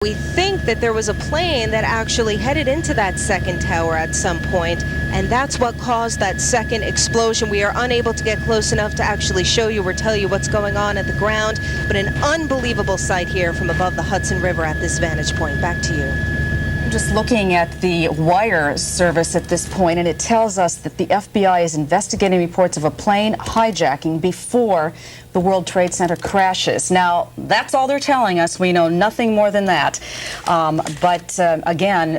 We think that there was a plane that actually headed into that second tower at some point, and that's what caused that second explosion. We are unable to get close enough to actually show you or tell you what's going on at the ground, but an unbelievable sight here from above the Hudson River at this vantage point. Back to you. I'm just looking at the wire service at this point, and it tells us that the FBI is investigating reports of a plane hijacking before the World Trade Center crashes. Now, that's all they're telling us. We know nothing more than that. Again,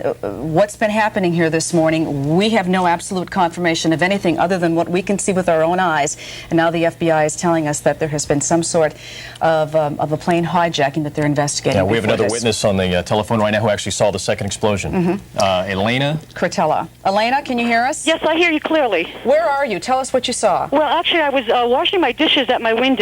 what's been happening here this morning, we have no absolute confirmation of anything other than what we can see with our own eyes. And now the FBI is telling us that there has been some sort of a plane hijacking that they're investigating. Yeah, we have another witness on the telephone right now who actually saw the second explosion. Elena? Cretella. Elena, can you hear us? Yes, I hear you clearly. Where are you? Tell us what you saw. Well, actually, I was washing my dishes at my window,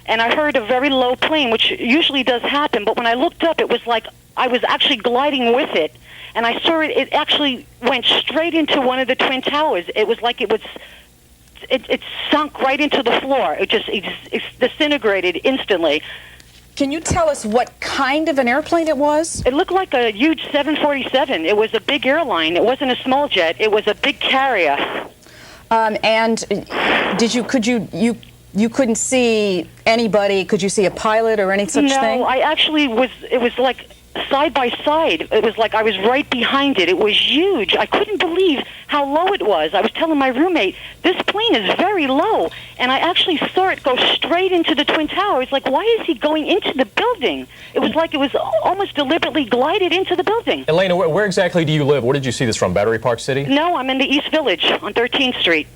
and I heard a very low plane, which usually does happen, but when I looked up, it was like I was actually gliding with it, and I saw it actually went straight into one of the Twin Towers. It was like it sunk right into the floor. It disintegrated instantly. Can you tell us what kind of an airplane it was? It looked like a huge 747. It was a big airline. It wasn't a small jet. It was a big carrier. You couldn't see anybody? Could you see a pilot or any such thing? No, I actually was. It was like side by side. It was like I was right behind it. It was huge. I couldn't believe how low it was. I was telling my roommate, this plane is very low. And I actually saw it go straight into the Twin Towers. Like, why is he going into the building? It was like it was almost deliberately glided into the building. Elena, where exactly do you live? Where did you see this from? Battery Park City? No, I'm in the East Village on 13th Street.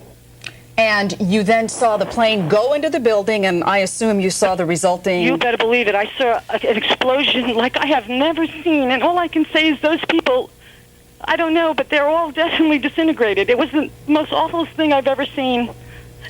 And you then saw the plane go into the building, and I assume you saw the resulting... You better believe it. I saw an explosion like I have never seen, and all I can say is those people, I don't know, but they're all definitely disintegrated. It was the most awful thing I've ever seen.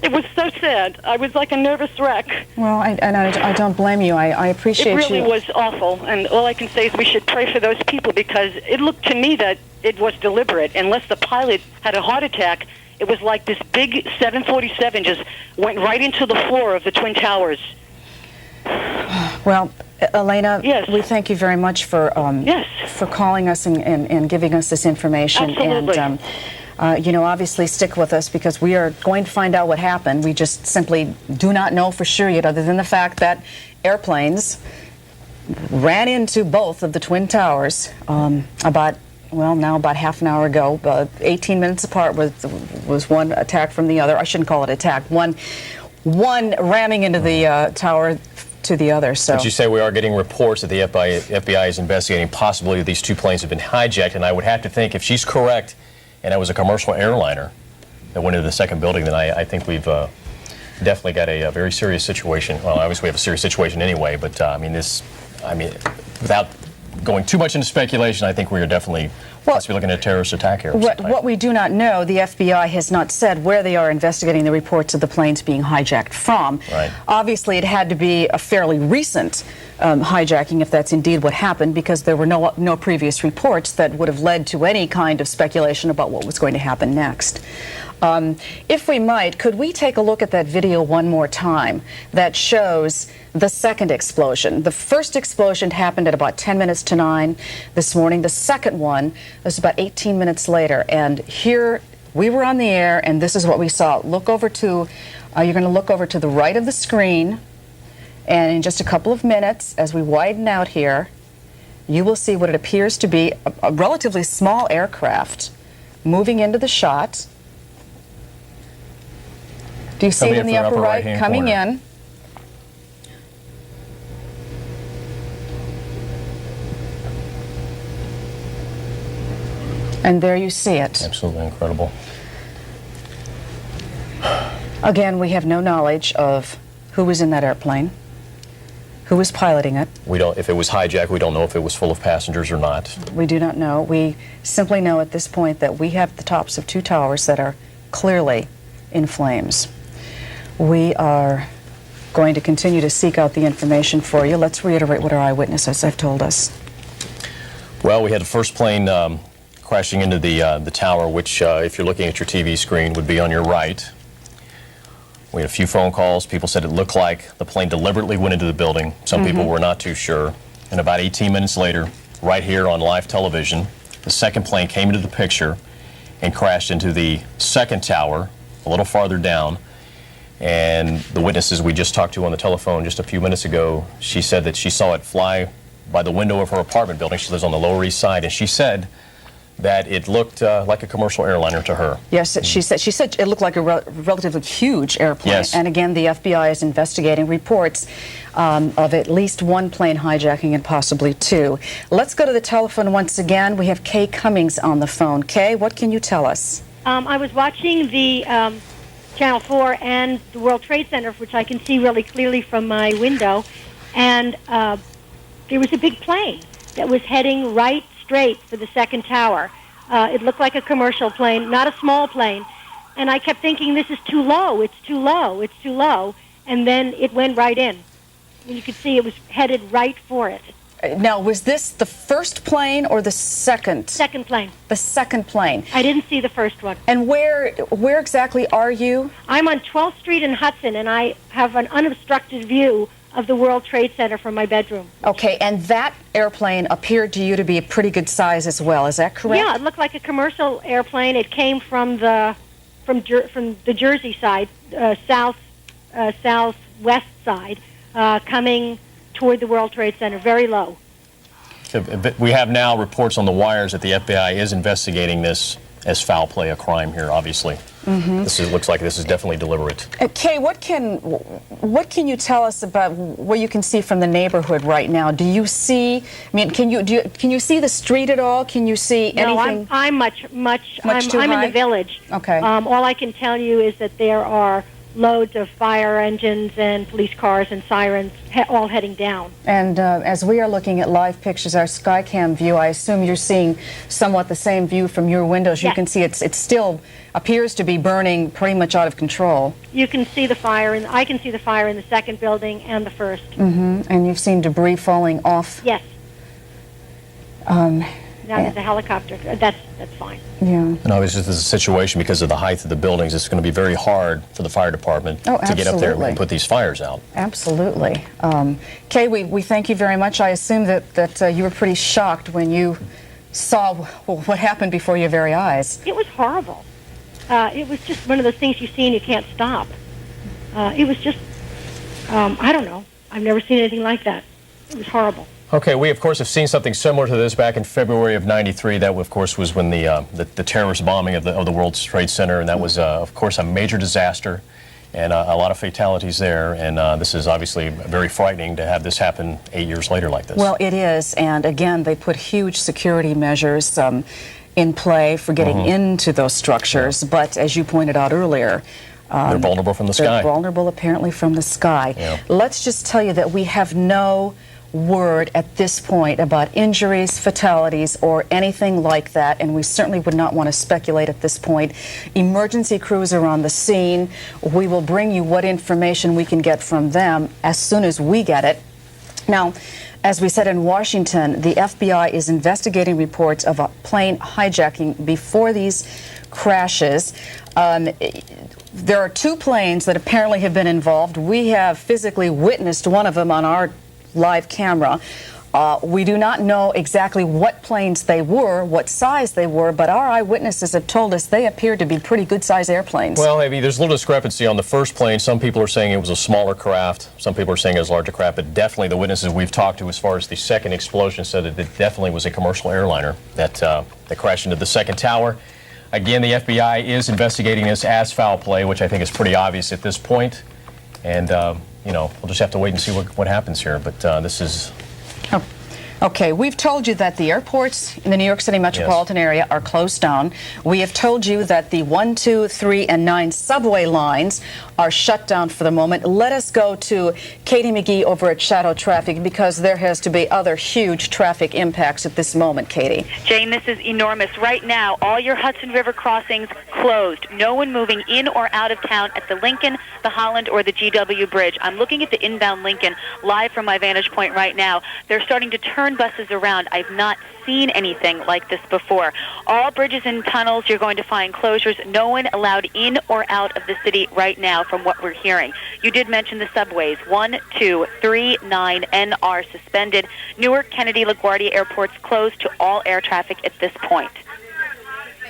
It was so sad. I was like a nervous wreck. Well, I don't blame you. I appreciate you. It really was awful, and all I can say is we should pray for those people, because it looked to me that it was deliberate. Unless the pilot had a heart attack, it was like this big 747 just went right into the floor of the Twin Towers. Well, Elena, yes. We thank you very much for calling us and giving us this information. Absolutely. And, you know, obviously stick with us, because we are going to find out what happened. We just simply do not know for sure yet, other than the fact that airplanes ran into both of the Twin Towers about half an hour ago. 18 minutes apart was one attack from the other. I shouldn't call it attack. One ramming into the tower to the other. So. But you say we are getting reports that the FBI is investigating possibly these two planes have been hijacked, and I would have to think if she's correct, and it was a commercial airliner that went into the second building, then I think we've definitely got a very serious situation. Well, obviously we have a serious situation anyway, but without going too much into speculation, I think we are definitely possibly looking at a terrorist attack here. What we do not know, the FBI has not said where they are investigating the reports of the planes being hijacked from. Right. Obviously, it had to be a fairly recent hijacking, if that's indeed what happened, because there were no previous reports that would have led to any kind of speculation about what was going to happen next. If we might, could we take a look at that video one more time that shows the second explosion? The first explosion happened at about 10 minutes to 9 this morning. The second one was about 18 minutes later. And here we were on the air, and this is what we saw. Look over to, you're going to look over to the right of the screen, and in just a couple of minutes, as we widen out here, you will see what it appears to be a relatively small aircraft moving into the shot. Do you see it in the upper right coming in? And there you see it. Absolutely incredible. Again, we have no knowledge of who was in that airplane, who was piloting it. We don't. If it was hijacked, we don't know if it was full of passengers or not. We do not know. We simply know at this point that we have the tops of two towers that are clearly in flames. We are going to continue to seek out the information for you. Let's reiterate what our eyewitnesses have told us. Well, we had the first plane crashing into the tower, which, if you're looking at your TV screen, would be on your right. We had a few phone calls. People said it looked like the plane deliberately went into the building. Some people were not too sure. and about 18 minutes later, right here on live television, the second plane came into the picture and crashed into the second tower a little farther down. And the witnesses we just talked to on the telephone just a few minutes ago, she said that she saw it fly by the window of her apartment building. She lives on the Lower East Side, and she said that it looked like a commercial airliner to her. Yes, she said it looked like a relatively huge airplane. Yes. And again, the FBI is investigating reports of at least one plane hijacking and possibly two. Let's go to the telephone once again. We have Kay Cummings on the phone. Kay, what can you tell us? I was watching the Channel 4 and the World Trade Center, which I can see really clearly from my window, and there was a big plane that was heading right straight for the second tower. It looked like a commercial plane, not a small plane, and I kept thinking, this is too low, it's too low, it's too low, and then it went right in. And you could see it was headed right for it. Now, was this the first plane or the second? Second plane. The second plane. I didn't see the first one. And where exactly are you? I'm on 12th Street in Hudson, and I have an unobstructed view of the World Trade Center from my bedroom. Okay, and that airplane appeared to you to be a pretty good size as well. Is that correct? Yeah, it looked like a commercial airplane. It came from the Jersey side, southwest side, coming toward the World Trade Center, very low. We have now reports on the wires that the FBI is investigating this as foul play, a crime here, obviously. Mm-hmm. Looks like this is definitely deliberate. Kay, what can you tell us about what you can see from the neighborhood right now? Do you see? I mean, can you see the street at all? Can you see anything? No, I'm much too I'm high? in the village. Okay. All I can tell you is that there are loads of fire engines and police cars and sirens all heading down. And as we are looking at live pictures, our Skycam view, I assume you're seeing somewhat the same view from your windows. You Yes. can see it still appears to be burning pretty much out of control. You can see the fire, and I can see the fire in the second building and the first. Mm-hmm. And you've seen debris falling off. Yes. Now there's a helicopter. That's fine. Yeah. And obviously, this is a situation because of the height of the buildings. It's going to be very hard for the fire department to get up there and put these fires out. Absolutely. Kay, we thank you very much. I assume that you were pretty shocked when you saw what happened before your very eyes. It was horrible. It was just one of those things you see and you can't stop. It was just, I don't know. I've never seen anything like that. It was horrible. Okay, we of course have seen something similar to this back in February of '93. That of course was when the terrorist bombing of the World Trade Center, and that was of course a major disaster, and a lot of fatalities there. And this is obviously very frightening to have this happen 8 years later like this. Well, it is, and again, they put huge security measures in play for getting into those structures. Yeah. But as you pointed out earlier, they're vulnerable from the sky. They're vulnerable apparently from the sky. Yeah. Let's just tell you that we have no word at this point about injuries, fatalities, or anything like that, and we certainly would not want to speculate at this point. Emergency crews are on the scene. We will bring you what information we can get from them as soon as we get it. Now, as we said in Washington, the FBI is investigating reports of a plane hijacking before these crashes. There are two planes that apparently have been involved. We have physically witnessed one of them on our live camera. We do not know exactly what planes they were, what size they were, but our eyewitnesses have told us they appeared to be pretty good-sized airplanes. Well, maybe there's a little discrepancy on the first plane. Some people are saying it was a smaller craft. Some people are saying it was a larger craft, but definitely the witnesses we've talked to as far as the second explosion said that it definitely was a commercial airliner that crashed into the second tower. Again, the FBI is investigating this as foul play, which I think is pretty obvious at this point. And, you know, we'll just have to wait and see what happens here. But this is... Oh. Okay, we've told you that the airports in the New York City metropolitan area are closed down. We have told you that the 1, 2, 3, and 9 subway lines are shut down for the moment. Let us go to Katie McGee over at Shadow Traffic, because there has to be other huge traffic impacts at this moment, Katie. Jane, this is enormous. Right now, all your Hudson River crossings closed. No one moving in or out of town at the Lincoln, the Holland, or the GW Bridge. I'm looking at the inbound Lincoln live from my vantage point right now. They're starting to turn buses around. I've not seen anything like this before. All bridges and tunnels, you're going to find closures. No one allowed in or out of the city right now from what we're hearing. You did mention the subways. 1, 2, 3, 9, and are suspended. Newark, Kennedy, LaGuardia airports closed to all air traffic at this point.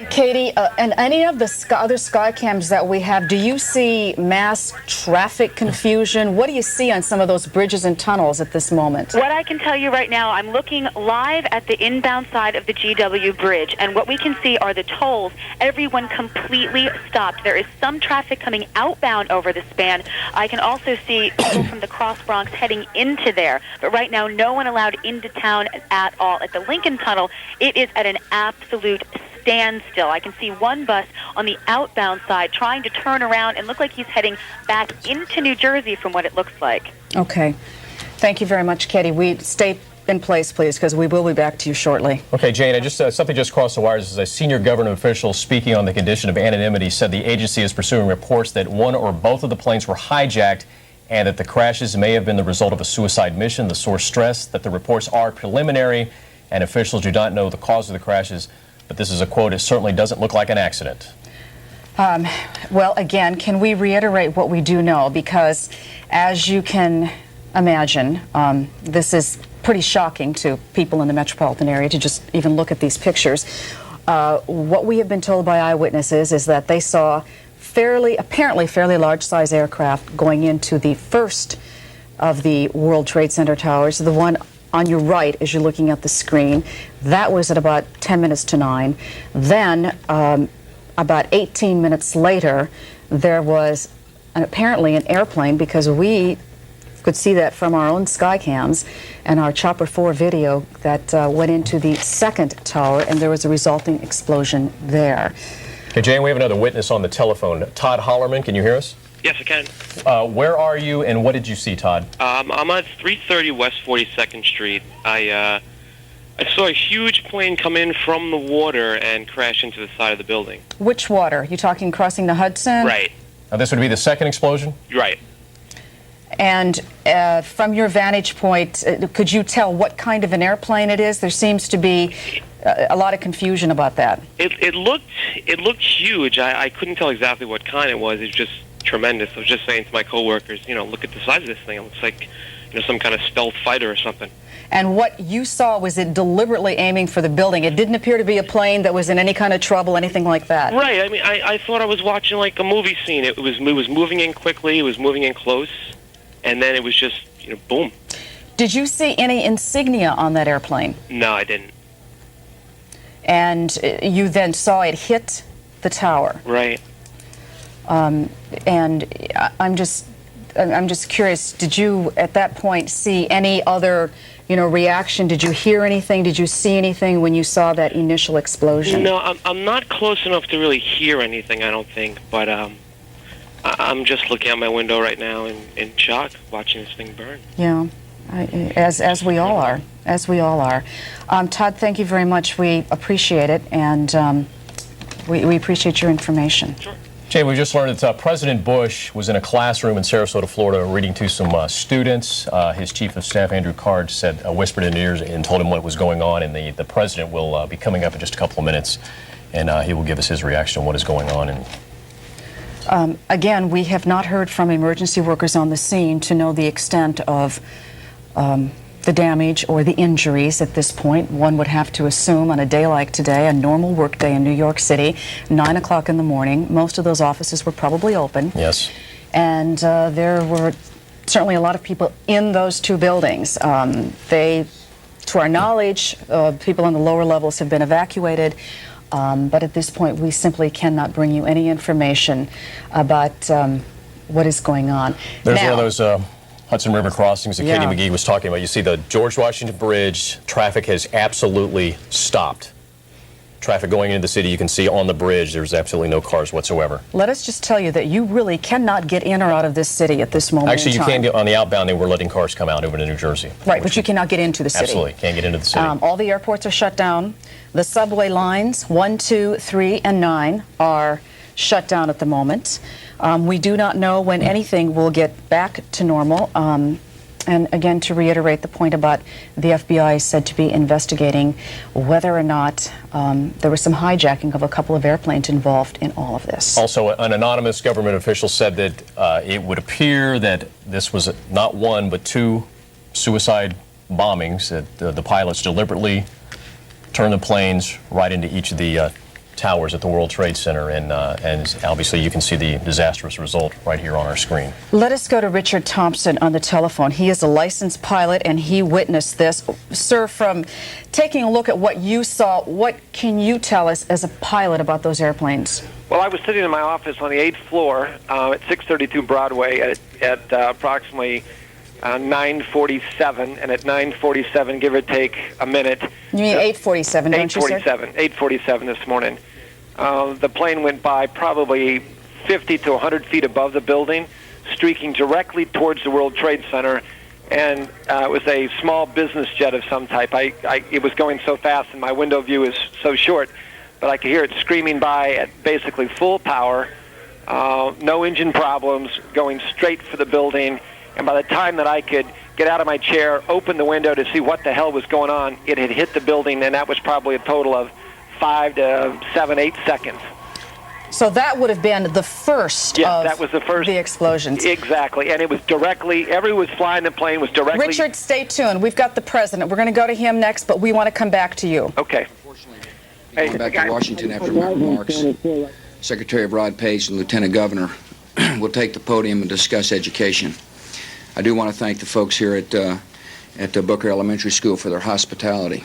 Katie, and any of the other sky cams that we have, do you see mass traffic confusion? What do you see on some of those bridges and tunnels at this moment? What I can tell you right now, I'm looking live at the inbound side of the GW Bridge, and what we can see are the tolls. Everyone completely stopped. There is some traffic coming outbound over the span. I can also see people from the Cross Bronx heading into there, but right now no one allowed into town at all. At the Lincoln Tunnel, it is at an absolute standstill. I can see one bus on the outbound side trying to turn around and look like he's heading back into New Jersey from what it looks like. Okay. Thank you very much, Katie. Stay in place, please, because we will be back to you shortly. Okay, Jane, something just crossed the wires. A senior government official speaking on the condition of anonymity said the agency is pursuing reports that one or both of the planes were hijacked and that the crashes may have been the result of a suicide mission. The source stressed that the reports are preliminary and officials do not know the cause of the crashes. But this is a quote, "It certainly doesn't look like an accident." Well, again, can we reiterate what we do know? Because as you can imagine, this is pretty shocking to people in the metropolitan area to just even look at these pictures. What we have been told by eyewitnesses is that they saw apparently fairly large-size aircraft going into the first of the World Trade Center towers, the one on your right as you're looking at the screen. That was at about 10 minutes to 9. Then, about 18 minutes later, there was apparently an airplane, because we could see that from our own sky cams and our Chopper 4 video, that went into the second tower, and there was a resulting explosion there. Okay, Jane, we have another witness on the telephone. Todd Hollerman, can you hear us? Yes, I can. Where are you, and what did you see, Todd? I'm at 330 West 42nd Street. I saw a huge plane come in from the water and crash into the side of the building. Which water? You talking crossing the Hudson? Right. Now, this would be the second explosion? Right. And from your vantage point, could you tell what kind of an airplane it is? There seems to be a lot of confusion about that. It looked huge. I couldn't tell exactly what kind it was. It was just tremendous. I was just saying to my coworkers, look at the size of this thing. It looks like, some kind of stealth fighter or something. And what you saw, was it deliberately aiming for the building? It didn't appear to be a plane that was in any kind of trouble, anything like that. Right. I mean, I thought I was watching like a movie scene. It was moving in quickly. It was moving in close, and then it was just, boom. Did you see any insignia on that airplane? No, I didn't. And you then saw it hit the tower. Right. And I'm just curious, did you at that point see any other, reaction? Did you hear anything? Did you see anything when you saw that initial explosion? No, I'm not close enough to really hear anything, I don't think, but I'm just looking out my window right now in shock, watching this thing burn. Yeah, as we all are. As we all are. Todd, thank you very much. We appreciate it, and we appreciate your information. Sure. Jay, we just learned that President Bush was in a classroom in Sarasota, Florida, reading to some students. His chief of staff, Andrew Card, whispered in his ears and told him what was going on, and the president will be coming up in just a couple of minutes, and he will give us his reaction on what is going on. And again, we have not heard from emergency workers on the scene to know the extent of the damage or the injuries at this point. One would have to assume on a day like today, a normal work day in New York City, 9 o'clock in the morning, most of those offices were probably open. Yes. And there were certainly a lot of people in those two buildings. To our knowledge, people on the lower levels have been evacuated. But at this point, we simply cannot bring you any information about what is going on. There's one of those Hudson River crossings that Yeah. Katie McGee was talking about. You see the George Washington Bridge, traffic has absolutely stopped. Traffic going into the city, you can see on the bridge, there's absolutely no cars whatsoever. Let us just tell you that you really cannot get in or out of this city at this moment Actually, in you time. can get on the outbound, they were letting cars come out over to New Jersey. Right, but you cannot get into the city. Absolutely, can't get into the city. All the airports are shut down. The subway lines 1, 2, 3, and 9 are shut down at the moment. We do not know when anything will get back to normal. And again, to reiterate the point about the FBI said to be investigating whether or not there was some hijacking of a couple of airplanes involved in all of this. Also, an anonymous government official said that it would appear that this was not one but two suicide bombings, that the pilots deliberately turned the planes right into each of the towers at the World Trade Center, and obviously you can see the disastrous result right here on our screen. Let us go to Richard Thompson on the telephone. He is a licensed pilot and he witnessed this. Sir, from taking a look at what you saw, what can you tell us as a pilot about those airplanes? Well, I was sitting in my office on the 8th floor at 632 Broadway at approximately 9:47, and at 9:47, give or take a minute. You mean 8:47, don't you, sir? 8:47 this morning. The plane went by probably 50 to 100 feet above the building, streaking directly towards the World Trade Center, and it was a small business jet of some type. It was going so fast, and my window view is so short, but I could hear it screaming by at basically full power, no engine problems, going straight for the building. And by the time that I could get out of my chair, open the window to see what the hell was going on, it had hit the building, and that was probably a total of 5 to 7, 8 seconds. So that would have been the first that was the first. The explosions. Exactly, and it was directly, everyone was flying the plane was directly... Richard, stay tuned. We've got the president. We're going to go to him next, but we want to come back to you. Okay. Going back to Washington after my remarks, Secretary of Rod Page and Lieutenant Governor will take the podium and discuss education. I do want to thank the folks here at Booker Elementary School for their hospitality.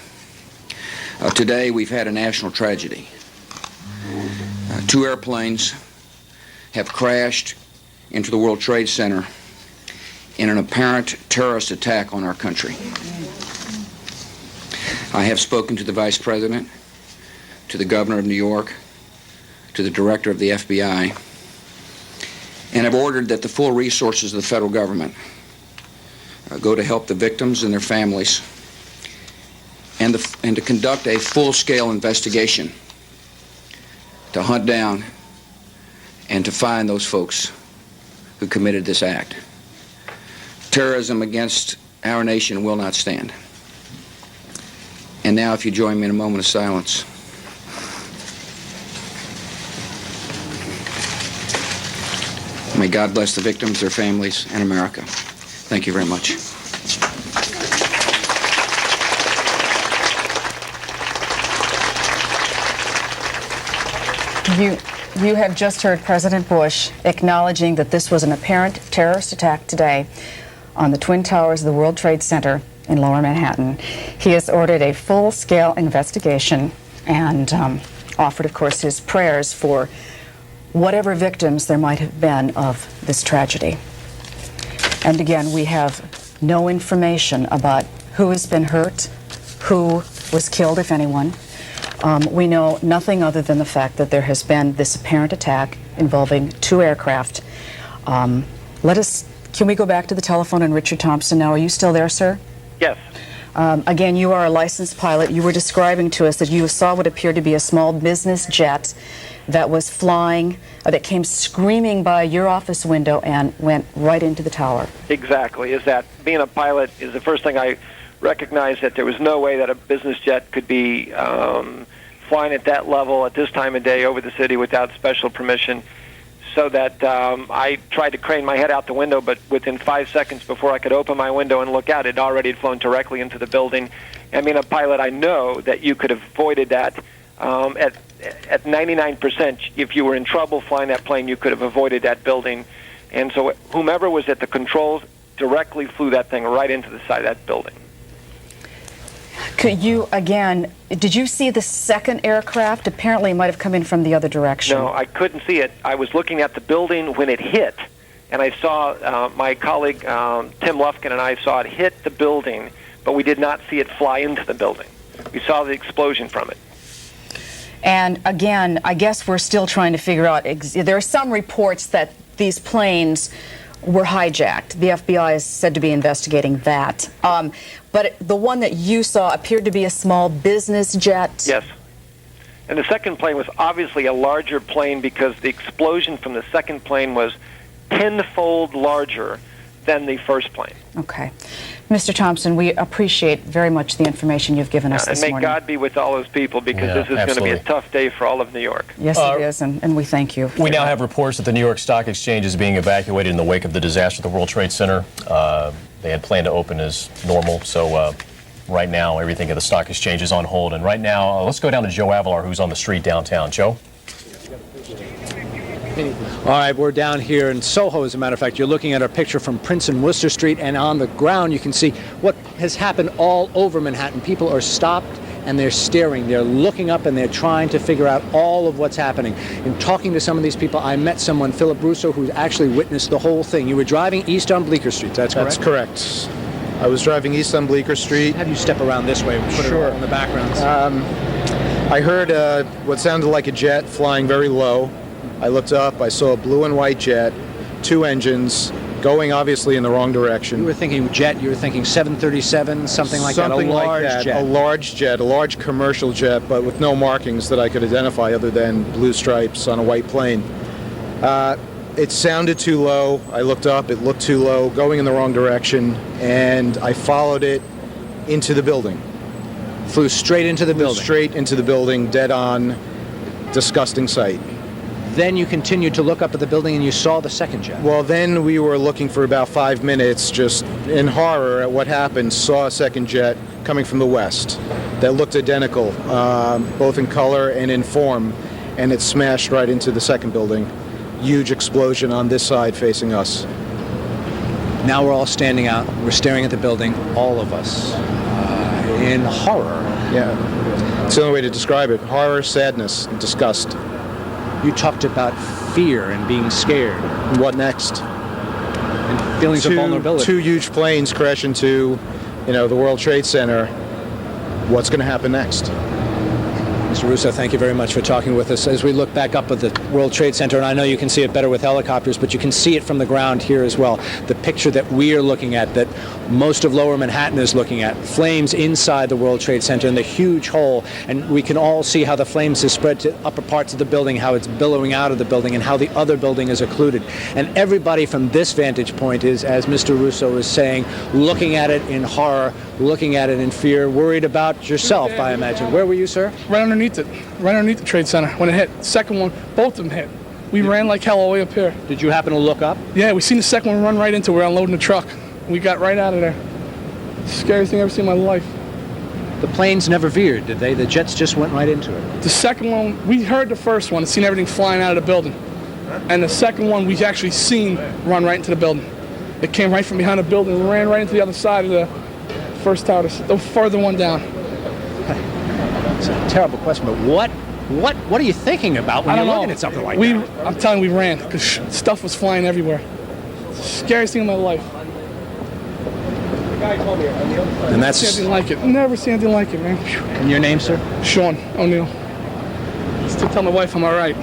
Today we've had a national tragedy. 2 airplanes have crashed into the World Trade Center in an apparent terrorist attack on our country. I have spoken to the Vice President, to the Governor of New York, to the Director of the FBI, and have ordered that the full resources of the federal government go to help the victims and their families, and to conduct a full-scale investigation to hunt down and to find those folks who committed this act. Terrorism against our nation will not stand. And now, if you join me in a moment of silence. May God bless the victims, their families, and America. Thank you very much. You have just heard President Bush acknowledging that this was an apparent terrorist attack today on the Twin Towers of the World Trade Center in Lower Manhattan. He has ordered a full-scale investigation and offered, of course, his prayers for whatever victims there might have been of this tragedy. And again, we have no information about who has been hurt, who was killed, if anyone. We know nothing other than the fact that there has been this apparent attack involving 2 aircraft. Can we go back to the telephone and Richard Thompson now? Are you still there, sir? Yes. Again, you are a licensed pilot. You were describing to us that you saw what appeared to be a small business jet that was flying, that came screaming by your office window and went right into the tower. Exactly. Is that being a pilot is the first thing I recognized, that there was no way that a business jet could be flying at that level at this time of day over the city without special permission. So that I tried to crane my head out the window, but within 5 seconds before I could open my window and look out, it already had flown directly into the building. I mean, a pilot, I know that you could have avoided that at 99%. If you were in trouble flying that plane, you could have avoided that building. And so whomever was at the controls directly flew that thing right into the side of that building. Could you, again, did you see the second aircraft? Apparently it might have come in from the other direction. No, I couldn't see it. I was looking at the building when it hit, and I saw my colleague Tim Lufkin and I saw it hit the building, but we did not see it fly into the building. We saw the explosion from it. And again, I guess we're still trying to figure out, there are some reports that these planes were hijacked. The FBI is said to be investigating that. But the one that you saw appeared to be a small business jet. Yes. And the second plane was obviously a larger plane because the explosion from the second plane was tenfold larger than the first plane. Okay. Mr. Thompson, we appreciate very much the information you've given us And this may morning. God be with all those people, because this is going to be a tough day for all of New York. Yes, it is, and we thank you. We now have reports that the New York Stock Exchange is being evacuated in the wake of the disaster at the World Trade Center. They had planned to open as normal, so right now everything at the Stock Exchange is on hold. And right now, let's go down to Joe Avalar, who's on the street downtown. Joe? All right, we're down here in Soho, as a matter of fact. You're looking at a picture from Prince and Worcester Street, and on the ground you can see what has happened all over Manhattan. People are stopped and they're staring, they're looking up, and they're trying to figure out all of what's happening. In talking to some of these people, I met someone, Philip Russo, who actually witnessed the whole thing. You were driving east on Bleecker Street, that's correct? That's correct. I was driving east on Bleecker Street. Have you step around this way? Put Sure. it in the background. I heard what sounded like a jet flying very low. I looked up, I saw a blue and white jet, 2 engines, going obviously in the wrong direction. You were thinking jet, you were thinking 737, something like that, a large jet, a large commercial jet, but with no markings that I could identify other than blue stripes on a white plane. It sounded too low. I looked up, it looked too low, going in the wrong direction, and I followed it into the building. Flew straight into the building? Straight into the building, dead on, disgusting sight. Then you continued to look up at the building and you saw the second jet. Well, then we were looking for about 5 minutes, just in horror at what happened, saw a second jet coming from the west that looked identical, both in color and in form, and it smashed right into the second building. Huge explosion on this side facing us. Now we're all standing out, we're staring at the building, all of us, in horror. Yeah, it's the only way to describe it. Horror, sadness, and disgust. You talked about fear and being scared. And what next? And feelings of vulnerability. 2 huge planes crash into, the World Trade Center. What's going to happen next? Mr. Russo, thank you very much for talking with us. As we look back up at the World Trade Center, and I know you can see it better with helicopters, but you can see it from the ground here as well. The picture that we are looking at, that most of Lower Manhattan is looking at, flames inside the World Trade Center and the huge hole, and we can all see how the flames have spread to upper parts of the building, how it's billowing out of the building, and how the other building is occluded. And everybody from this vantage point is, as Mr. Russo is saying, looking at it in horror, looking at it in fear, worried about yourself, I imagine. Where were you, sir? Right underneath the Trade Center when it hit. Second one, both of them hit. We ran like hell all the way up here. Did you happen to look up? Yeah, we seen the second one run right into it. We're unloading the truck. We got right out of there. Scariest thing I've ever seen in my life. The planes never veered, did they? The jets just went right into it. The second one, we heard the first one and seen everything flying out of the building. And the second one, we actually seen run right into the building. It came right from behind the building and ran right into the other side of the first tower, the further one down. It's a terrible question, but what are you thinking about when you're looking at something like that? I'm telling you, we ran because stuff was flying everywhere. Scariest thing in my life. And that's Never seen anything like it. Never seen anything like it, man. And your name, sir? Sean O'Neill. Still tell my wife I'm all right.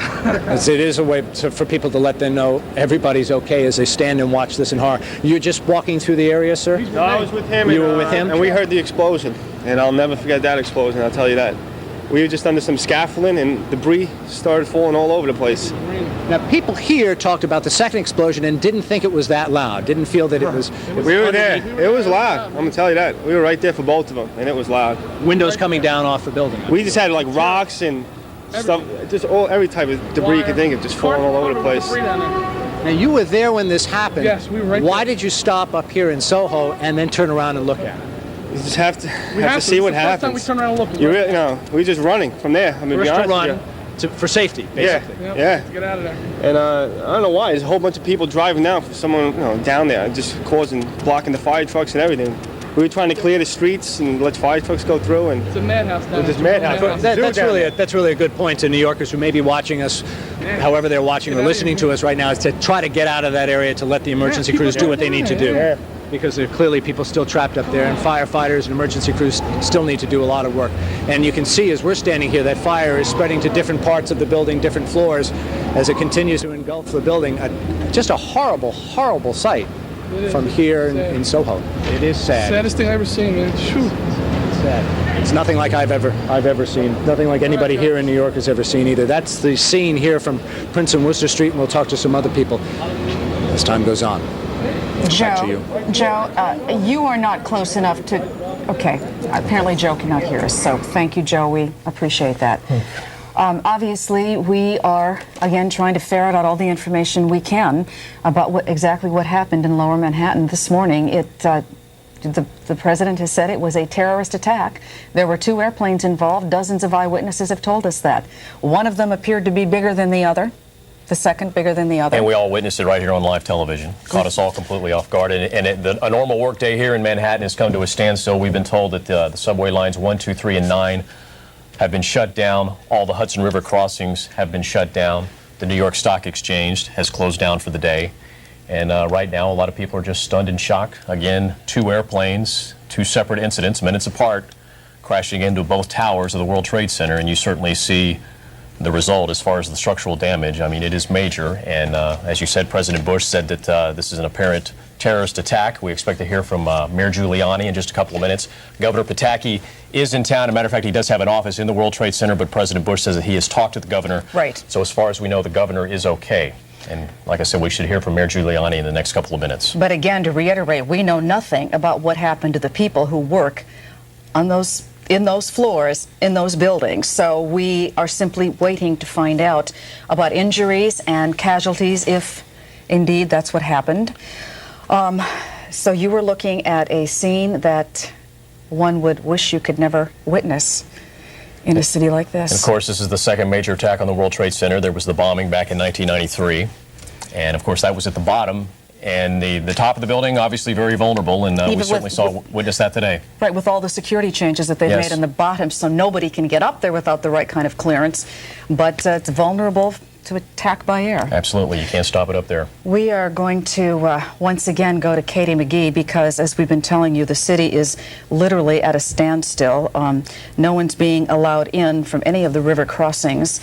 It is a way for people to let them know everybody's okay as they stand and watch this in horror. You're just walking through the area, sir? No, I was with him. You were with him? And we heard the explosion. And I'll never forget that explosion, I'll tell you that. We were just under some scaffolding and debris started falling all over the place. Now, people here talked about the second explosion and didn't think it was that loud, didn't feel that it was... We were there. It was loud. I'm going to tell you that. We were right there for both of them, and it was loud. Windows coming down off the building. We just had like rocks and stuff, just every type of debris you could think of just falling all over the place. Now, you were there when this happened. Yes, we were right Why there. did you stop up here in Soho and then turn around and look at it? You just have to see what happens. First time we turn around and look. You really, we're just running from there. I mean, First be to honest run with you. for safety, basically. Yeah. To get out of there. And I don't know why. There's a whole bunch of people driving down for someone down there, just blocking the fire trucks and everything. We were trying to clear the streets and let fire trucks go through. And it's a madhouse down there. It's a madhouse. That's really a good point to New Yorkers who may be watching us, however they're watching or listening to us right now, is to try to get out of that area to let the emergency crews do what they need to do. Yeah. Because there are clearly people still trapped up there, and firefighters and emergency crews still need to do a lot of work. And you can see as we're standing here that fire is spreading to different parts of the building, different floors, as it continues to engulf the building. Just a horrible, horrible sight from here in Soho. It is sad. Saddest thing I've ever seen, man. Shoot. It's sad. It's nothing like I've ever seen. Nothing like anybody here in New York has ever seen either. That's the scene here from Prince and Worcester Street, and we'll talk to some other people as time goes on. Joe, to you. Joe, you are not close enough to... Okay, apparently Joe cannot hear us, so thank you, Joe. We appreciate that. Obviously, we are, again, trying to ferret out all the information we can about exactly what happened in Lower Manhattan this morning. The president has said it was a terrorist attack. There were 2 airplanes involved. Dozens of eyewitnesses have told us that. One of them appeared to be bigger than the other. The second bigger than the other. And we all witnessed it right here on live television. Caught us all completely off guard. A normal work day here in Manhattan has come to a standstill. We've been told that the subway lines 1, 2, 3, and 9 have been shut down. All the Hudson River crossings have been shut down. The New York Stock Exchange has closed down for the day. And right now, a lot of people are just stunned in shock. Again, 2 airplanes, 2 separate incidents, minutes apart, crashing into both towers of the World Trade Center. And you certainly see the result as far as the structural damage. I mean, it is major. And as you said, President Bush said that this is an apparent terrorist attack. We expect to hear from Mayor Giuliani in just a couple of minutes. Governor Pataki is in town. As a matter of fact, he does have an office in the World Trade Center, but President Bush says that he has talked to the governor. Right. So as far as we know, the governor is okay. And like I said, we should hear from Mayor Giuliani in the next couple of minutes. But again, to reiterate, we know nothing about what happened to the people who work on in those floors, in those buildings. So we are simply waiting to find out about injuries and casualties, if indeed that's what happened. So you were looking at a scene that one would wish you could never witness in a city like this. And of course, this is the second major attack on the World Trade Center. There was the bombing back in 1993. And of course, that was at the bottom. And the top of the building, obviously very vulnerable, and we certainly witnessed that today. Right, with all the security changes that they've made in the bottom, so nobody can get up there without the right kind of clearance. But it's vulnerable to attack by air. Absolutely, you can't stop it up there. We are going to once again go to Katie McGee because, as we've been telling you, the city is literally at a standstill. No one's being allowed in from any of the river crossings.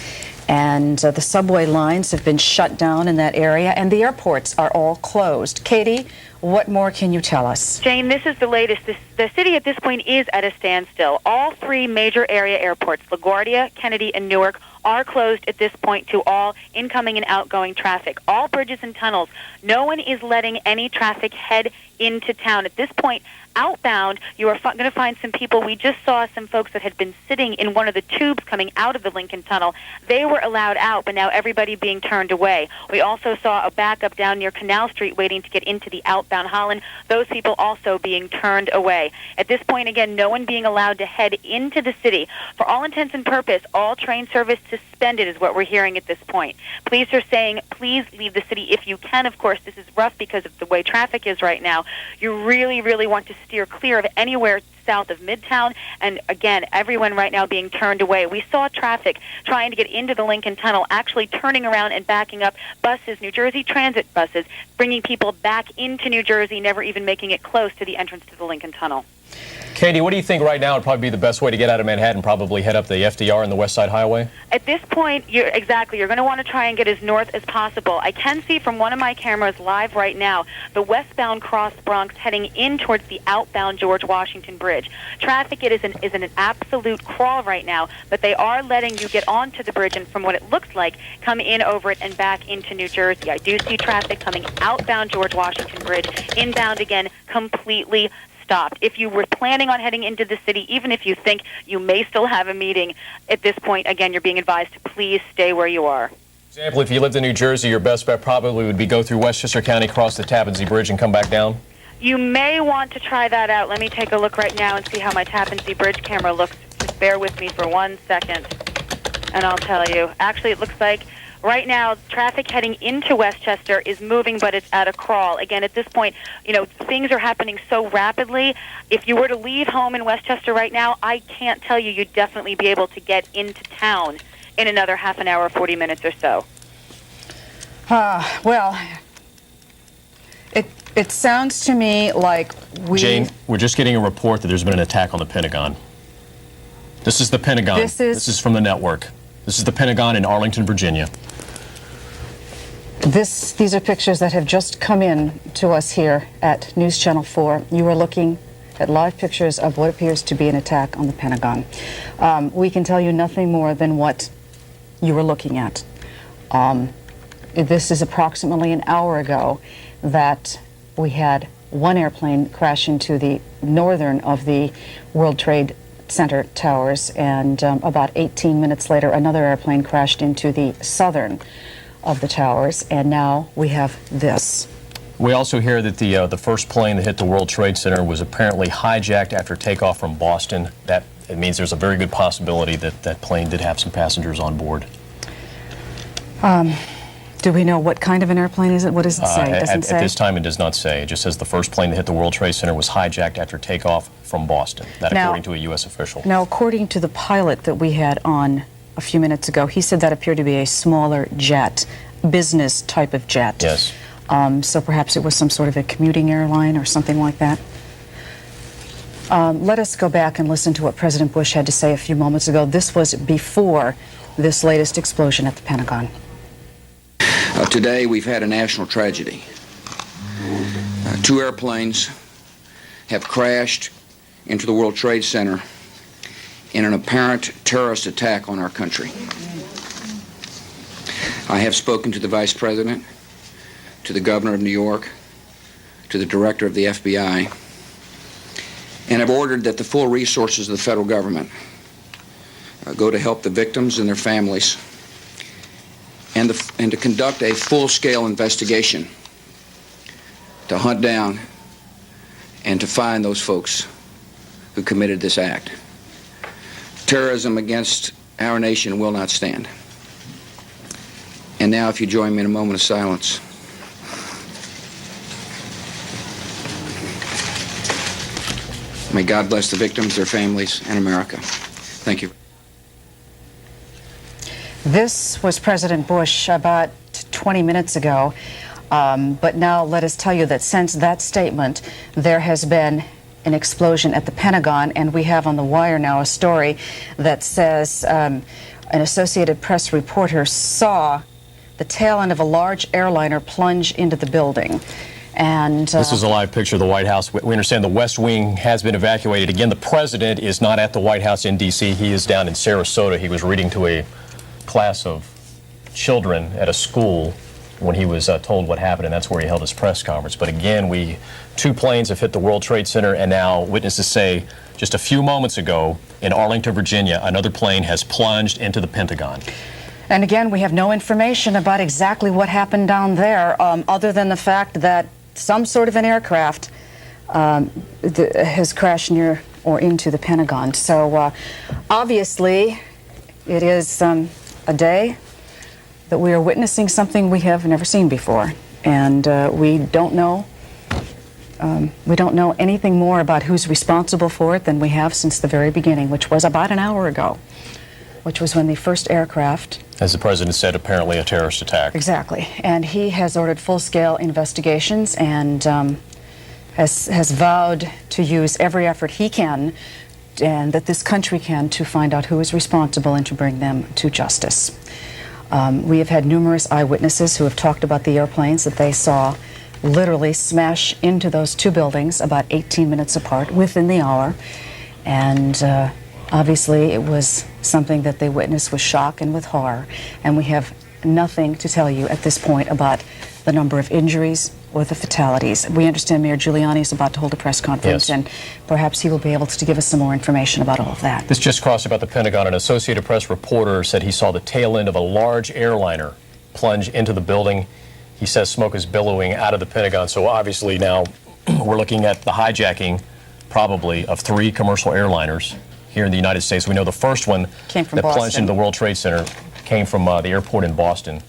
And the subway lines have been shut down in that area, and the airports are all closed. Katie, what more can you tell us? Jane, this is the latest. The city at this point is at a standstill. All 3 major area airports, LaGuardia, Kennedy, and Newark, are closed at this point to all incoming and outgoing traffic. All bridges and tunnels. No one is letting any traffic head into town. At this point, outbound, you are going to find some people. We just saw some folks that had been sitting in one of the tubes coming out of the Lincoln Tunnel. They were allowed out, but now everybody being turned away. We also saw a backup down near Canal Street waiting to get into the outbound Holland. Those people also being turned away. At this point, again, no one being allowed to head into the city. For all intents and purpose, all train service suspended is what we're hearing at this point. Police are saying, please leave the city if you can. Of course, this is rough because of the way traffic is right now. You really, really want to steer clear of anywhere south of Midtown, and again, everyone right now being turned away. We saw traffic trying to get into the Lincoln Tunnel, actually turning around and backing up buses, New Jersey Transit buses, bringing people back into New Jersey, never even making it close to the entrance to the Lincoln Tunnel. Katie, what do you think right now would probably be the best way to get out of Manhattan? Probably head up the FDR and the West Side Highway? At this point, you're going to want to try and get as north as possible. I can see from one of my cameras live right now the westbound Cross Bronx heading in towards the outbound George Washington Bridge. Traffic is in an absolute crawl right now, but they are letting you get onto the bridge and, from what it looks like, come in over it and back into New Jersey. I do see traffic coming outbound George Washington Bridge, inbound again, completely stopped. If you were planning on heading into the city, even if you think you may still have a meeting, at this point, again, you're being advised to please stay where you are. For example, if you lived in New Jersey, your best bet probably would be go through Westchester County, cross the Tappan Zee Bridge, and come back down? You may want to try that out. Let me take a look right now and see how my Tappan Zee Bridge camera looks. Just bear with me for 1 second, and I'll tell you. Actually, it looks like right now, traffic heading into Westchester is moving, but it's at a crawl. Again, at this point, things are happening so rapidly. If you were to leave home in Westchester right now, I can't tell you you'd definitely be able to get into town in another half an hour, 40 minutes or so. Well, it sounds to me like Jane, we're just getting a report that there's been an attack on the Pentagon. This is the Pentagon. This is from the network. This is the Pentagon in Arlington, Virginia. These are pictures that have just come in to us here at News Channel 4. You are looking at live pictures of what appears to be an attack on the Pentagon. We can tell you nothing more than what you were looking at. This is approximately an hour ago that we had one airplane crash into the northern of the World Trade Center towers, and about 18 minutes later, another airplane crashed into the southern of the towers, and now we have this. We also hear that the first plane that hit the World Trade Center was apparently hijacked after takeoff from Boston. It means there's a very good possibility that that plane did have some passengers on board. Do we know what kind of an airplane is it? What does it say? It doesn't say? At this time, it does not say. It just says the first plane that hit the World Trade Center was hijacked after takeoff from Boston. That according to a U.S. official. Now, according to the pilot that we had on a few minutes ago, he said that appeared to be a smaller jet, business type of jet. Yes. So perhaps it was some sort of a commuting airline or something like that. Let us go back and listen to what President Bush had to say a few moments ago. This was before this latest explosion at the Pentagon. Today we've had a national tragedy. Two airplanes have crashed into the World Trade Center in an apparent terrorist attack on our country. I have spoken to the Vice President, to the Governor of New York, to the Director of the FBI, and have ordered that the full resources of the federal government go to help the victims and their families, and to conduct a full-scale investigation to hunt down and to find those folks who committed this act. Terrorism against our nation will not stand. And now, if you join me in a moment of silence. May God bless the victims, their families, and America. Thank you. This was President Bush about 20 minutes ago. But now let us tell you that since that statement, there has been an explosion at the Pentagon, and we have on the wire now a story that says an Associated Press reporter saw the tail end of a large airliner plunge into the building. And this is a live picture of the White House. We understand the West Wing has been evacuated. Again, the president is not at the White House in D.C. He is down in Sarasota. He was reading to a class of children at a school when he was told what happened, and that's where he held his press conference. But again, two planes have hit the World Trade Center, and now witnesses say just a few moments ago in Arlington, Virginia, another plane has plunged into the Pentagon. And again, we have no information about exactly what happened down there, other than the fact that some sort of an aircraft has crashed near or into the Pentagon. So obviously, it is a day that we are witnessing something we have never seen before, and we don't know anything more about who's responsible for it than we have since the very beginning, which was about an hour ago, which was when the first aircraft, as the president said, apparently a terrorist attack. Exactly, and he has ordered full-scale investigations and has vowed to use every effort he can and that this country can to find out who is responsible and to bring them to justice. We have had numerous eyewitnesses who have talked about the airplanes that they saw literally smash into those two buildings about 18 minutes apart within the hour. And obviously it was something that they witnessed with shock and with horror. And we have nothing to tell you at this point about the number of injuries or the fatalities. We understand Mayor Giuliani is about to hold a press conference, and perhaps he will be able to give us some more information about all of that. This just crossed about the Pentagon. An Associated Press reporter said he saw the tail end of a large airliner plunge into the building. He says smoke is billowing out of the Pentagon. So obviously now we're looking at the hijacking probably of 3 commercial airliners here in the United States. We know the first one that plunged into the World Trade Center came from the airport in Boston.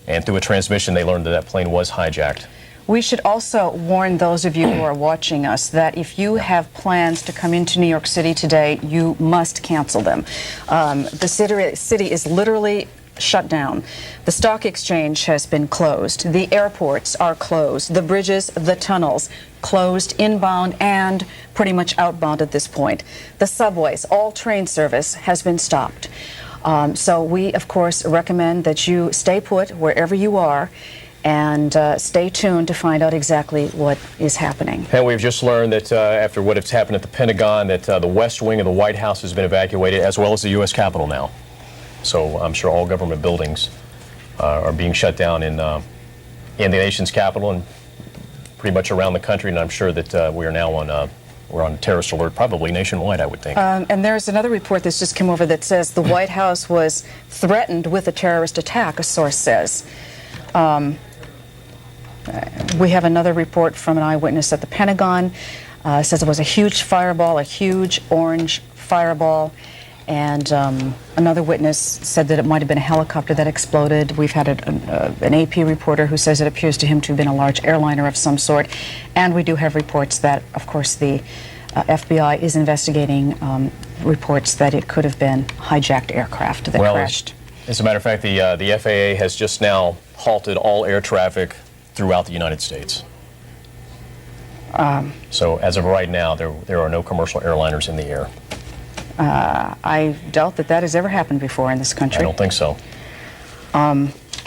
And through a transmission, they learned that that plane was hijacked. We should also warn those of you who are watching us that if you have plans to come into New York City today, you must cancel them. The city is literally shut down. The stock exchange has been closed. The airports are closed. The bridges, the tunnels, closed inbound and pretty much outbound at this point. The subways, all train service has been stopped. So we, of course, recommend that you stay put wherever you are and stay tuned to find out exactly what is happening. And we've just learned that after what has happened at the Pentagon, that the West Wing of the White House has been evacuated, as well as the U.S. Capitol now. So I'm sure all government buildings are being shut down in the nation's capital and pretty much around the country, and I'm sure that we are now on we're on terrorist alert, probably nationwide, I would think. And there's another report that's just come over that says the White House was threatened with a terrorist attack, a source says. We have another report from an eyewitness at the Pentagon. Says it was a huge fireball, a huge orange fireball. And another witness said that it might have been a helicopter that exploded. We've had an AP reporter who says it appears to him to have been a large airliner of some sort. And we do have reports that, of course, the FBI is investigating reports that it could have been hijacked aircraft that crashed. As a matter of fact, the FAA has just now halted all air traffic throughout the United States. So as of right now, there are no commercial airliners in the air. I doubt that has ever happened before in this country. I don't think so.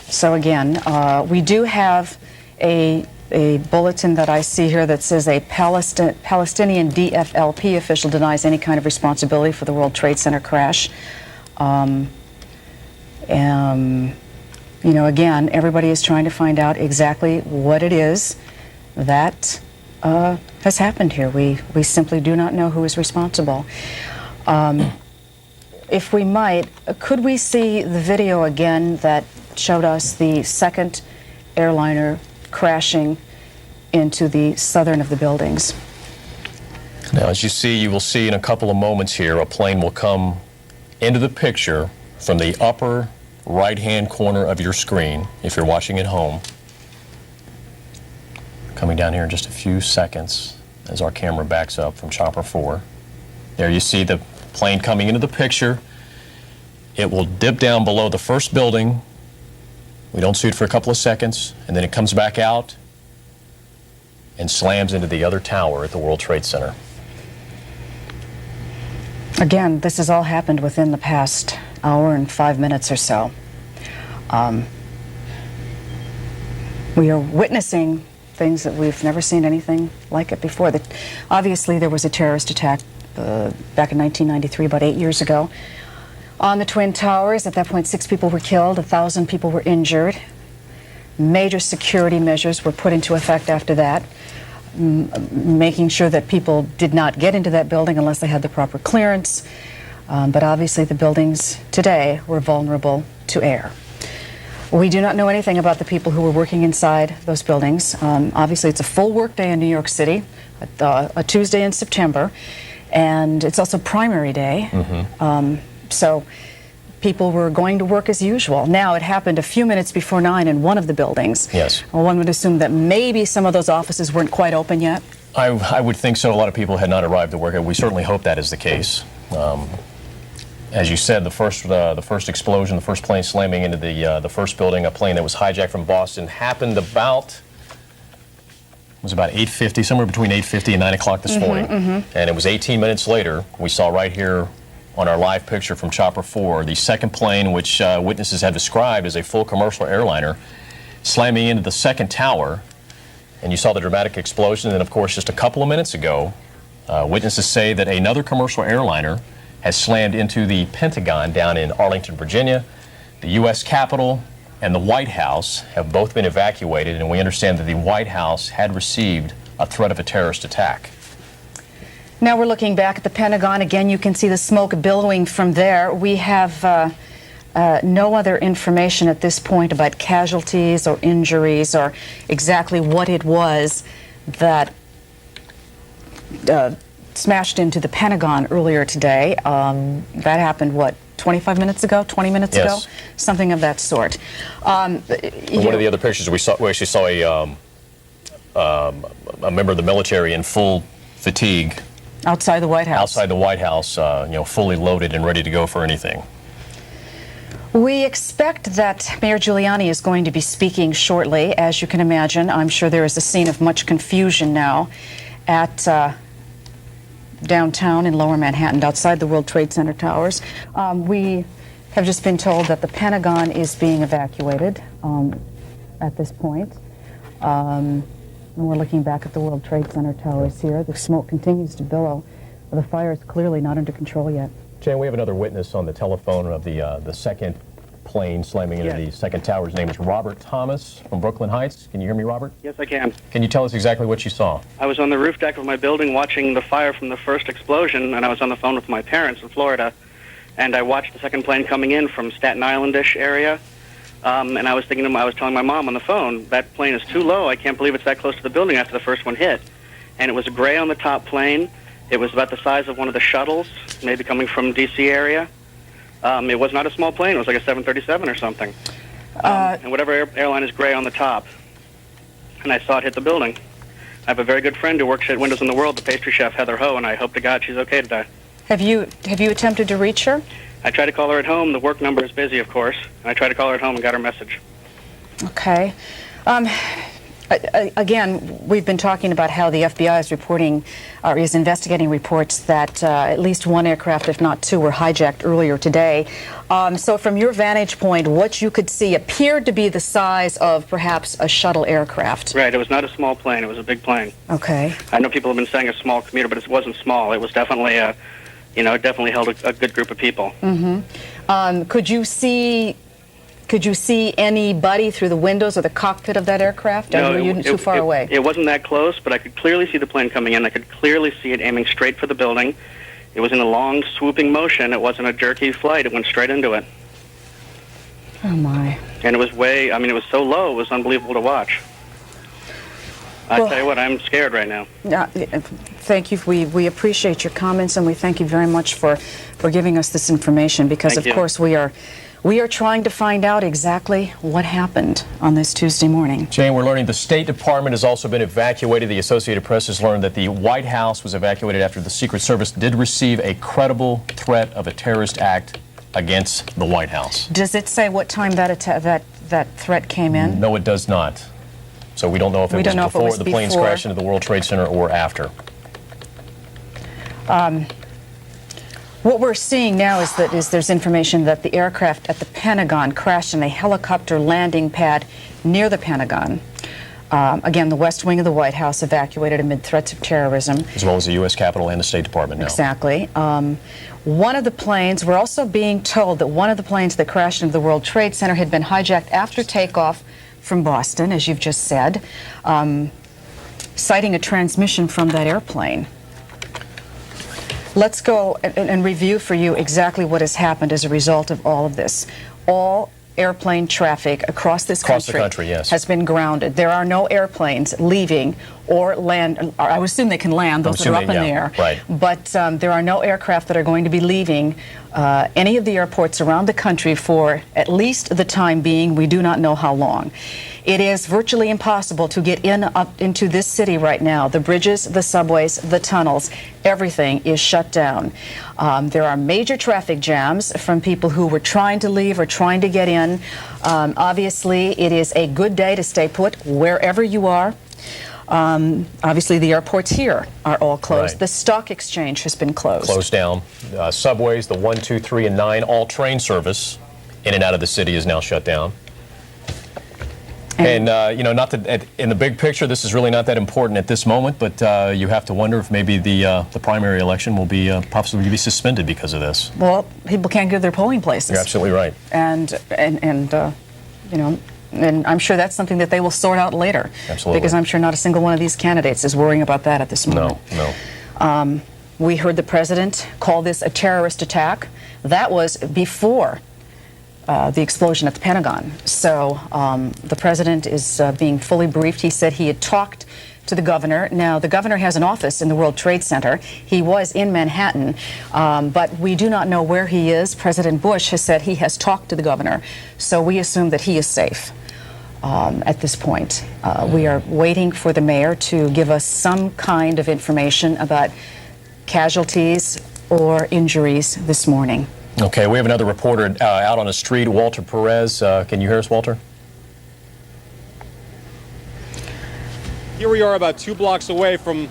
So again, we do have a bulletin that I see here that says a Palestinian DFLP official denies any kind of responsibility for the World Trade Center crash. You know, again, everybody is trying to find out exactly what it is that has happened here. We simply do not know who is responsible. If we might, could we see the video again that showed us the second airliner crashing into the southern of the buildings? Now, as you will see in a couple of moments here, a plane will come into the picture from the upper right-hand corner of your screen, if you're watching at home. Coming down here in just a few seconds as our camera backs up from Chopper 4. There you see the plane coming into the picture. It will dip down below the first building. We don't see it for a couple of seconds, and then it comes back out and slams into the other tower at the World Trade Center. Again, this has all happened within the past hour and 5 minutes or so. We are witnessing things that we've never seen anything like it before. Obviously, there was a terrorist attack back in 1993, about 8 years ago, on the Twin Towers. At that point, 6 people were killed, 1,000 people were injured. Major security measures were put into effect after that, making sure that people did not get into that building unless they had the proper clearance. But obviously, the buildings today were vulnerable to air. We do not know anything about the people who were working inside those buildings. Obviously, it's a full work day in New York City, a Tuesday in September. And it's also primary day, so people were going to work as usual. Now, it happened a few minutes before 9 in one of the buildings. Yes. Well, one would assume that maybe some of those offices weren't quite open yet. I would think so. A lot of people had not arrived to work. We certainly hope that is the case. As you said, the first explosion, the first plane slamming into the first building, a plane that was hijacked from Boston, happened about 8:50, somewhere between 8:50 and 9 o'clock this morning. And it was 18 minutes later, we saw right here on our live picture from Chopper 4, the second plane, which witnesses have described as a full commercial airliner, slamming into the second tower. And you saw the dramatic explosion. And of course, just a couple of minutes ago, witnesses say that another commercial airliner has slammed into the Pentagon down in Arlington, Virginia. The U.S. Capitol and the White House have both been evacuated, and we understand that the White House had received a threat of a terrorist attack. Now we're looking back at the Pentagon. Again, you can see the smoke billowing from there. We have no other information at this point about casualties or injuries or exactly what it was that smashed into the Pentagon earlier today. That happened, what, 25 minutes ago, 20 minutes ago? Something of that sort. One of the other pictures we actually saw a member of the military in full fatigue. Outside the White House. Outside the White House, fully loaded and ready to go for anything. We expect that Mayor Giuliani is going to be speaking shortly. As you can imagine, I'm sure there is a scene of much confusion now at downtown in Lower Manhattan, outside the World Trade Center towers. We have just been told that the Pentagon is being evacuated at this point. And we're looking back at the World Trade Center towers here. The smoke continues to billow. The fire is clearly not under control yet. Jan, we have another witness on the telephone of the second plane slamming into the second tower. His name is Robert Thomas from Brooklyn Heights. Can you hear me, Robert? Yes, I can. Can you tell us exactly what you saw? I was on the roof deck of my building watching the fire from the first explosion, and I was on the phone with my parents in Florida, and I watched the second plane coming in from Staten Island-ish area, and I was telling my mom on the phone, that plane is too low. I can't believe it's that close to the building after the first one hit. And it was gray on the top plane. It was about the size of one of the shuttles, maybe coming from D.C. area. It was not a small plane. It was like a 737 or something. And whatever airline is gray on the top. And I saw it hit the building. I have a very good friend who works at Windows in the World, the pastry chef, Heather Ho, and I hope to God she's okay today. Have you attempted to reach her? I tried to call her at home. The work number is busy, of course. And I tried to call her at home and got her message. Okay. Again, we've been talking about how the FBI is reporting, or is investigating reports that at least one aircraft, if not two, were hijacked earlier today. So from your vantage point, what you could see appeared to be the size of perhaps a shuttle aircraft. Right. It was not a small plane. It was a big plane. Okay. I know people have been saying a small commuter, but it wasn't small. It was definitely it definitely held a good group of people. Mm-hmm. Could you see anybody through the windows or the cockpit of that aircraft? No, or were you too far away? It wasn't that close, but I could clearly see the plane coming in. I could clearly see it aiming straight for the building. It was in a long, swooping motion. It wasn't a jerky flight. It went straight into it. Oh, my. And it was it was so low, it was unbelievable to watch. I tell you what, I'm scared right now. Thank you. We appreciate your comments, and we thank you very much for giving us this information, because, of course, we are trying to find out exactly what happened on this Tuesday morning. Jane, we're learning the State Department has also been evacuated. The Associated Press has learned that the White House was evacuated after the Secret Service did receive a credible threat of a terrorist act against the White House. Does it say what time that threat came in? No, it does not. So we don't know if it was before the planes crashed into the World Trade Center or after. What we're seeing now is there's information that the aircraft at the Pentagon crashed in a helicopter landing pad near the Pentagon. Again, the West Wing of the White House evacuated amid threats of terrorism. As well as the U.S. Capitol and the State Department now. Exactly. One of the planes, we're also being told that one of the planes that crashed into the World Trade Center had been hijacked after takeoff from Boston, as you've just said, citing a transmission from that airplane. Let's go and review for you exactly what has happened as a result of all of this. All airplane traffic across this country yes, has been grounded. There are no airplanes leaving or land. I would assume they can land, those that are up in the air. Right. But there are no aircraft that are going to be leaving any of the airports around the country for at least the time being. We do not know how long. It is virtually impossible to get up into this city right now. The bridges, the subways, the tunnels, everything is shut down. There are major traffic jams from people who were trying to leave or trying to get in. Obviously, it is a good day to stay put wherever you are. Obviously, the airports here are all closed. Right. The stock exchange has been closed. Closed down. Subways, the 1, 2, 3, and 9, all train service in and out of the city is now shut down. And not that in the big picture, this is really not that important at this moment, but you have to wonder if maybe the primary election will be possibly be suspended because of this. Well, people can't go to their polling places. You're absolutely right. And I'm sure that's something that they will sort out later. Absolutely. Because I'm sure not a single one of these candidates is worrying about that at this moment. No. We heard the president call this a terrorist attack. That was before the explosion at the Pentagon. So the president is being fully briefed. He said he had talked to the governor. Now, the governor has an office in the World Trade Center. He was in Manhattan, but we do not know where he is. President Bush has said he has talked to the governor, so we assume that he is safe at this point. We are waiting for the mayor to give us some kind of information about casualties or injuries this morning. Okay, we have another reporter out on the street, Walter Perez. Can you hear us, Walter? Here we are about 2 blocks away from...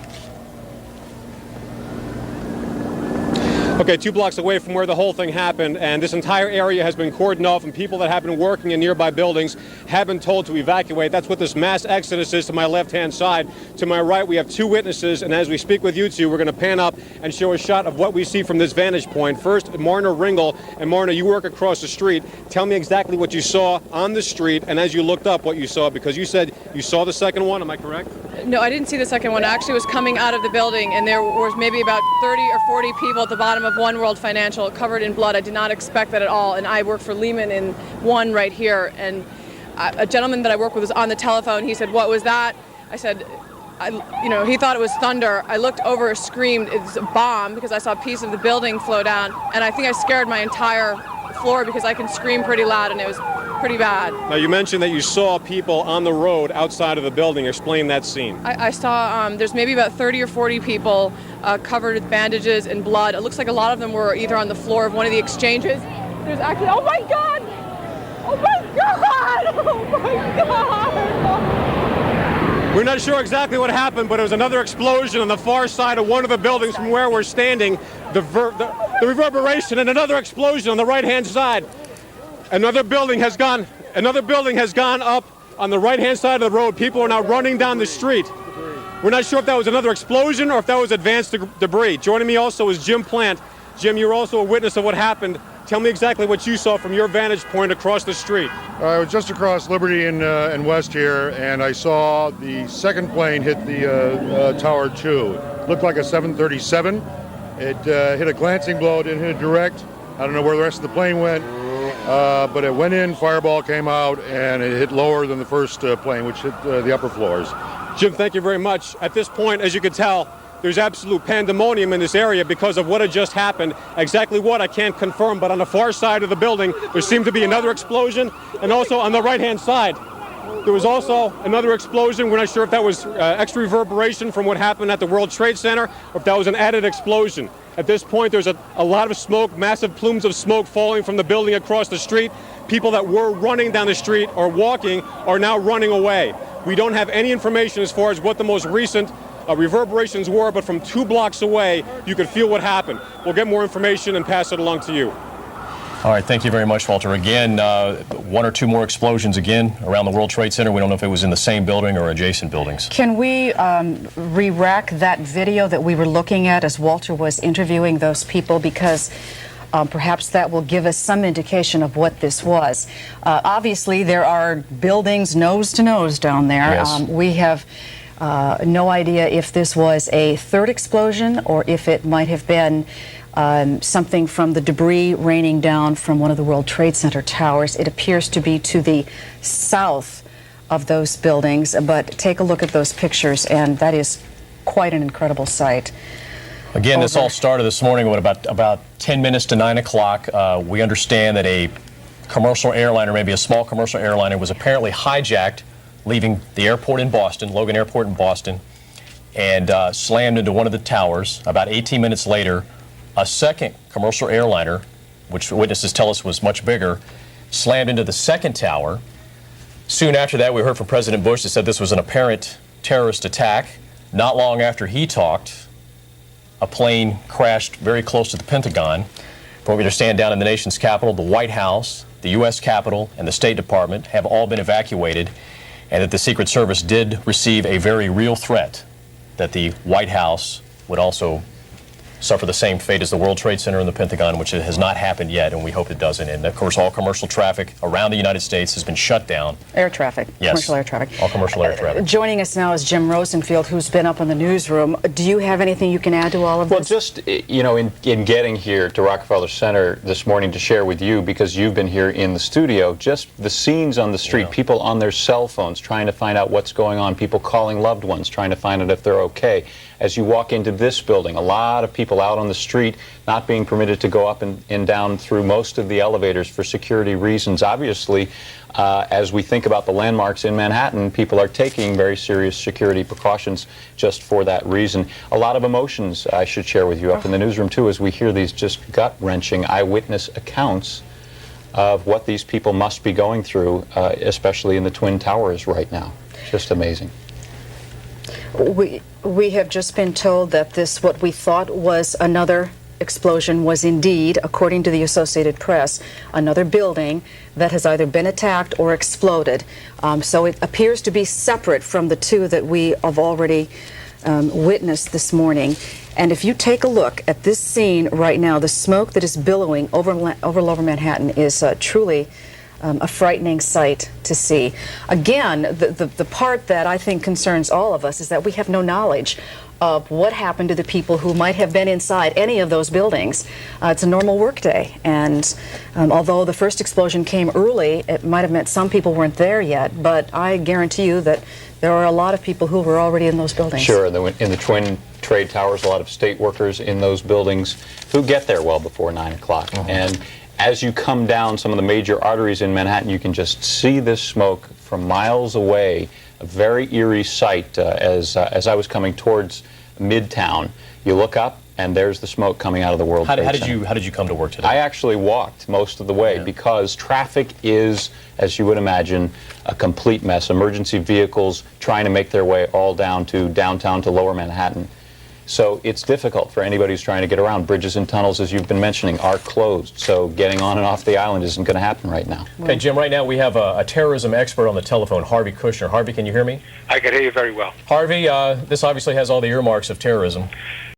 Okay, 2 blocks away from where the whole thing happened, and this entire area has been cordoned off, and people that have been working in nearby buildings have been told to evacuate. That's what this mass exodus is to my left-hand side. To my right, we have 2 witnesses, and as we speak with you two, we're going to pan up and show a shot of what we see from this vantage point. First, Marna Ringel. And Marna, you work across the street. Tell me exactly what you saw on the street, and as you looked up, what you saw, because you said you saw the second one. Am I correct? No, I didn't see the second one. I actually was coming out of the building, and there was maybe about 30 or 40 people at the bottom of One World Financial covered in blood. I did not expect that at all, and I work for Lehman in One right here, and a gentleman that I work with was on the telephone. He said, "What was that?" I said, he thought it was thunder. I looked over, screamed, "It's a bomb," because I saw a piece of the building flow down, and I think I scared my entire floor because I can scream pretty loud, and it was pretty bad. Now, you mentioned that you saw people on the road outside of the building. Explain that scene. I saw there's maybe about 30 or 40 people covered with bandages and blood. It looks like a lot of them were either on the floor of one of the exchanges. There's actually, oh my God! Oh my God! Oh my God! We're not sure exactly what happened, but it was another explosion on the far side of one of the buildings from where we're standing. The reverberation, and another explosion on the right-hand side. Another building has gone up on the right-hand side of the road. People are now running down the street. We're not sure if that was another explosion or if that was advanced debris. Joining me also is Jim Plant. Jim, you're also a witness of what happened. Tell me exactly what you saw from your vantage point across the street. I was just across Liberty and West here, and I saw the second plane hit the Tower 2. It looked like a 737. It hit a glancing blow. It didn't hit it direct. I don't know where the rest of the plane went, but it went in, fireball came out, and it hit lower than the first plane, which hit the upper floors. Jim, thank you very much. At this point, as you can tell, there's absolute pandemonium in this area because of what had just happened. Exactly what, I can't confirm, but on the far side of the building, there seemed to be another explosion, and also on the right-hand side, there was also another explosion. We're not sure if that was extra reverberation from what happened at the World Trade Center, or if that was an added explosion. At this point, there's a lot of smoke, massive plumes of smoke falling from the building across the street. People that were running down the street or walking are now running away. We don't have any information as far as what the most recent reverberations were, but from 2 blocks away, you could feel what happened. We'll get more information and pass it along to you. All right, thank you very much, Walter. Again, 1 or 2 more explosions again around the World Trade Center. We don't know if it was in the same building or adjacent buildings. Can we re-rack that video that we were looking at as Walter was interviewing those people, because perhaps that will give us some indication of what this was. Obviously, there are buildings nose to nose down there. Yes. We have no idea if this was a third explosion or if it might have been something from the debris raining down from one of the World Trade Center towers. It appears to be to the south of those buildings, but take a look at those pictures, and that is quite an incredible sight. Again, this all started this morning at about 10 minutes to 9 o'clock. We understand that a commercial airliner, maybe a small commercial airliner, was apparently hijacked leaving the airport in Boston, Logan Airport in Boston, and slammed into one of the towers. About 18 minutes later, a second commercial airliner, which witnesses tell us was much bigger, slammed into the second tower. Soon after that, we heard from President Bush that said this was an apparent terrorist attack. Not long after he talked, a plane crashed very close to the Pentagon. From what we understand, down in the nation's capital, the White House, the U.S. Capitol, and the State Department have all been evacuated, and that the Secret Service did receive a very real threat that the White House would also suffer the same fate as the World Trade Center and the Pentagon, which has not happened yet, and we hope it doesn't. And of course, all commercial traffic around the United States has been shut down. Air traffic, yes. Commercial air traffic. All commercial air traffic. Joining us now is Jim Rosenfield, who's been up in the newsroom. Do you have anything you can add to all of this? Well, just, in getting here to Rockefeller Center this morning to share with you, because you've been here in the studio, just the scenes on the street, people on their cell phones trying to find out what's going on, people calling loved ones trying to find out if they're okay. As you walk into this building, a lot of people out on the street not being permitted to go up and down through most of the elevators for security reasons. Obviously, as we think about the landmarks in Manhattan, people are taking very serious security precautions just for that reason. A lot of emotions I should share with you up in the newsroom, too, as we hear these just gut-wrenching eyewitness accounts of what these people must be going through, especially in the Twin Towers right now. Just amazing. We have just been told that this, what we thought was another explosion was indeed, according to the Associated Press, another building that has either been attacked or exploded. So it appears to be separate from the two that we have already witnessed this morning. And if you take a look at this scene right now, the smoke that is billowing over Lower Manhattan is truly a frightening sight to see. Again, the part that I think concerns all of us is that we have no knowledge of what happened to the people who might have been inside any of those buildings. It's a normal workday, and although the first explosion came early, it might have meant some people weren't there yet, but I guarantee you that there are a lot of people who were already in those buildings. Sure, in the Twin Trade Towers, a lot of state workers in those buildings who get there well before 9 o'clock. And as you come down some of the major arteries in Manhattan, you can just see this smoke from miles away. A very eerie sight as I was coming towards Midtown. You look up, and there's the smoke coming out of the World Trade Center. How did you come to work today? I actually walked most of the way because traffic is, as you would imagine, a complete mess. Emergency vehicles trying to make their way all down to downtown to Lower Manhattan. So it's difficult for anybody who's trying to get around. Bridges and tunnels, as you've been mentioning, are closed. So getting on and off the island isn't going to happen right now. Okay, Jim, right now we have a terrorism expert on the telephone, Harvey Kushner. Harvey, can you hear me? I can hear you very well. Harvey, this obviously has all the earmarks of terrorism.